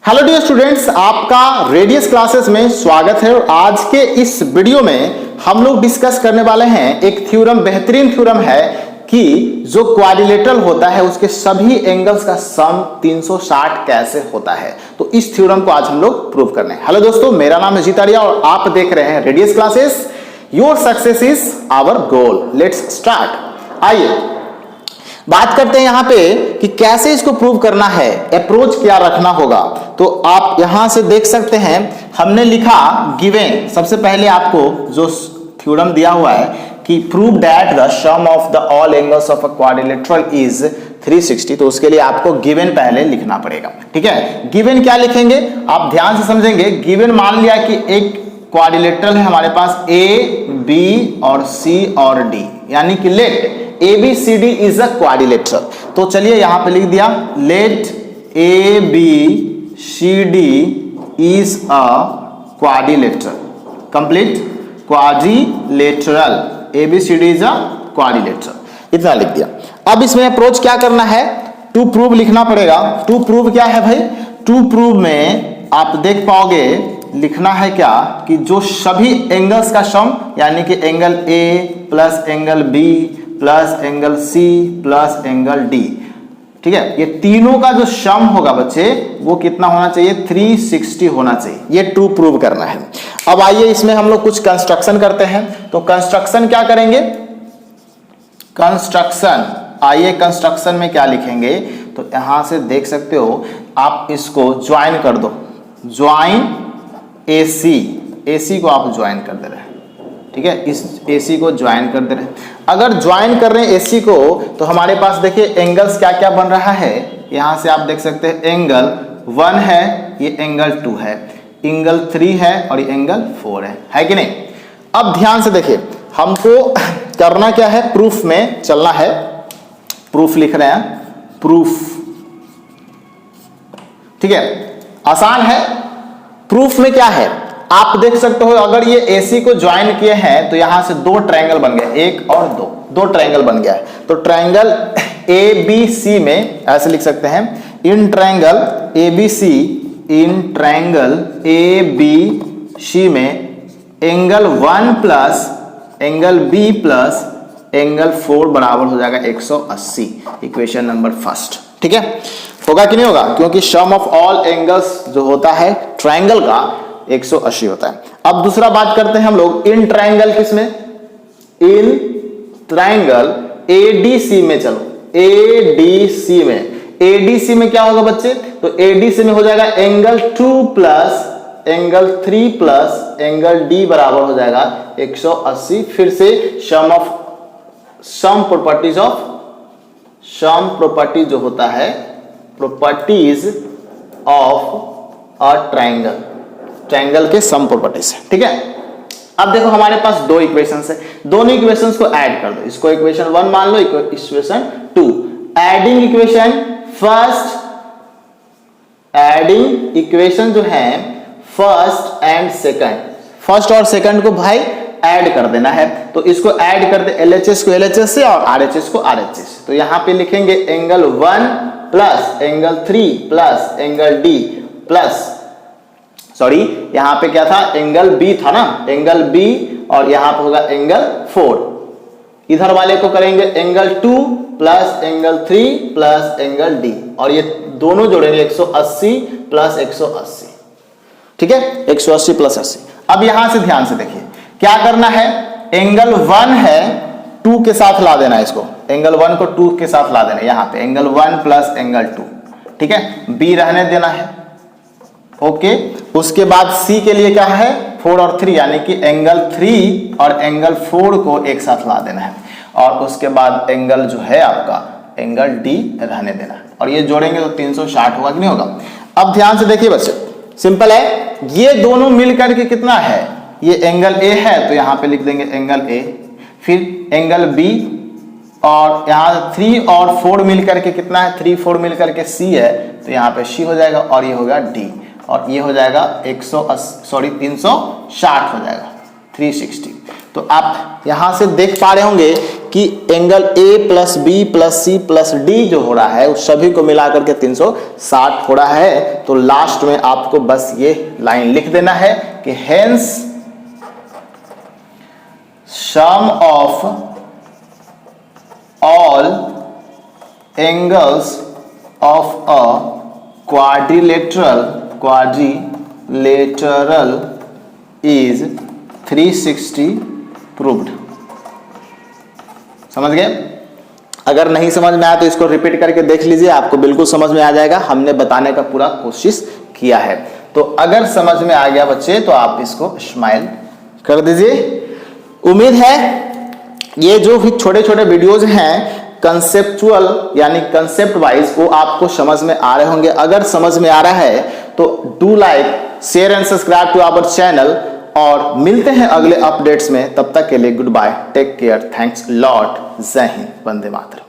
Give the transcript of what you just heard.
Hello dear students, आपका radius classes में स्वागत है। और आज के इस वीडियो में हम लोग डिस्कस करने वाले हैं एक थ्योरम, बेहतरीन थ्योरम है कि जो क्वाड्रिलेटरल होता है उसके सभी एंगल्स का सम 360 कैसे होता है। तो इस थ्योरम को आज हम लोग प्रूव करने हैं। हेलो दोस्तों, मेरा नाम है जीतारिया और आप देख रहे हैं radius classes. Your success is our goal. Let's start. आइए बात करते हैं यहां पे कि कैसे इसको प्रूव करना है, अप्रोच क्या रखना होगा। तो आप यहां से देख सकते हैं, हमने लिखा गिवन। सबसे पहले आपको जो थ्योरम दिया हुआ है कि prove that the sum of the all angles of a quadrilateral is 360, तो उसके लिए आपको गिवन पहले लिखना पड़ेगा। ठीक है, गिवन क्या लिखेंगे आप ध्यान से समझेंगे। गिवन मान लिया कि एक क्वाड्रिलेटरल है हमारे पास, ए बी और सी और डी, यानी कि let ABCD is a quadrilateral. तो चलिए यहां पे लिख दिया, let ABCD is a quadrilateral. Complete, quadrilateral, ABCD is a quadrilateral, इतना लिख दिया। अब इसमें अप्रोच क्या करना है, टू प्रूव लिखना पड़ेगा। टू प्रूव क्या है भाई, टू प्रूव में आप देख पाओगे लिखना है क्या कि जो सभी एंगल्स का सम, यानी कि angle A plus angle B plus angle C plus angle D, ठीक है, ये तीनों का जो सम होगा बच्चे वो कितना होना चाहिए, 360 होना चाहिए। ये टू प्रूव करना है। अब आइए इसमें हम लोग कुछ कंस्ट्रक्शन करते हैं। तो कंस्ट्रक्शन क्या करेंगे, कंस्ट्रक्शन, आइए कंस्ट्रक्शन में क्या लिखेंगे, तो यहां से देख सकते हो आप, इसको ज्वाइन कर दो, ज्वाइन AC को आप ज्वाइन कर दे रहे हैं। ठीक है, इस AC को ज्वाइन कर दे रहे हैं। अगर ज्वाइन कर रहे हैं AC को तो हमारे पास देखिए एंगल्स क्या क्या बन रहा है। यहां से आप देख सकते हैं एंगल 1 है, ये एंगल 2 है, एंगल 3 है और ये एंगल 4 है कि नहीं। अब ध्यान से देखिए, हमको करना क्या है, प्रूफ में चलना है। प्रूफ लिख रहे हैं, प्रूफ, ठीक है, आसान है। प्रूफ में क्या है आप देख सकते हो, अगर ये AC को ज्वाइन किए हैं तो यहां से दो ट्रायंगल बन गए, एक और दो ट्रायंगल बन गया है। तो ट्रायंगल ABC में ऐसे लिख सकते हैं, in triangle ABC, in triangle ABC में angle 1 plus angle B plus angle 4 बराबर हो जाएगा 180। इक्वेशन नंबर फर्स्ट, ठीक है, होगा कि नहीं होगा, क्योंकि सम ऑफ ऑल एंगल्स जो होता है ट्रायंगल का 180 होता है। अब दूसरा बात करते हैं हम लोग इन ट्रायंगल, किसमें, इन ट्रायंगल ADC में। चलो ADC में, ADC में क्या होगा बच्चे, तो ADC में हो जाएगा angle 2 plus angle 3 plus angle D बराबर हो जाएगा 180। फिर से सम प्रॉपर्टी जो होता है, प्रॉपर्टीज ऑफ अ ट्रायंगल के सम प्रॉपर्टीज, ठीक है। अब देखो हमारे पास दो इक्वेशंस है, दोनों इक्वेशंस को ऐड कर दो। इसको इक्वेशन 1 मान लो, equation 2। Adding equation first, adding equation जो है फर्स्ट एंड सेकंड, फर्स्ट और सेकंड को भाई ऐड कर देना है। तो इसको ऐड कर दे, LHS को LHS से और RHS को RHS से। तो यहां पे लिखेंगे angle 1 plus angle 3 plus angle D plus, sorry यहां पे क्या था, एंगल B था ना, एंगल B, और यहां पे होगा एंगल 4। इधर वाले को करेंगे angle 2 plus angle 3 plus angle D, और ये दोनों जोड़ेंगे 180 प्लस 180, ठीक है, 180 प्लस 80। अब यहां से ध्यान से देखिए क्या करना है, एंगल 1 है 2 के साथ ला देना है, इसको एंगल 1 को 2 के साथ ला देना है। यहां पे एंगल 1 प्लस एंगल 2, ठीक है, B रहने देना है, ओके। उसके बाद C के लिए क्या है, 4 और 3, यानी कि एंगल 3 और एंगल 4 को एक साथ ला देना है, और उसके बाद एंगल जो है आपका एंगल D रहने देना है, और ये जोड़ेंगे तो 360 होगा कि नहीं होगा। अब ध्यान से देखिए बच्चे, सिंपल है, ये दोनों मिलकर के कितना है, ये एंगल A है तो यहां पे लिख देंगे एंगल A, फिर एंगल B, और यहां 3 और 4 मिलकर के कितना है, 3 4 मिलकर के C है, तो यहां पे C हो जाएगा, और ये होगा D, और ये हो जाएगा 360 हो जाएगा, 360। तो आप यहां से देख पा रहे होंगे कि angle A plus B plus C plus D जो हो रहा है उस सभी को मिलाकर के 360 हो रहा है। तो लास्ट में आपको बस ये लाइन लिख देना है कि hence sum of all angles of a quadrilateral is 360 proved. समझ गए? अगर नहीं समझ में आया तो इसको रिपीट करके देख लीजिए, आपको बिल्कुल समझ में आ जाएगा। हमने बताने का पूरा कोशिश किया है। तो अगर समझ में आ गया बच्चे तो आप इसको स्माइल कर दीजिए। उम्मीद है ये जो भी छोटे छोटे वीडियोज हैं कंसेप्चुअल यानी कंसेप्ट वाइज वो आपको समझ में आ रहे होंगे। अगर समझ में आ रहा है तो do like, share and subscribe to our channel और मिलते हैं अगले अपडेट्स में। तब तक के लिए goodbye, take care, thanks lot, जय हिंद, वंदे मातरम।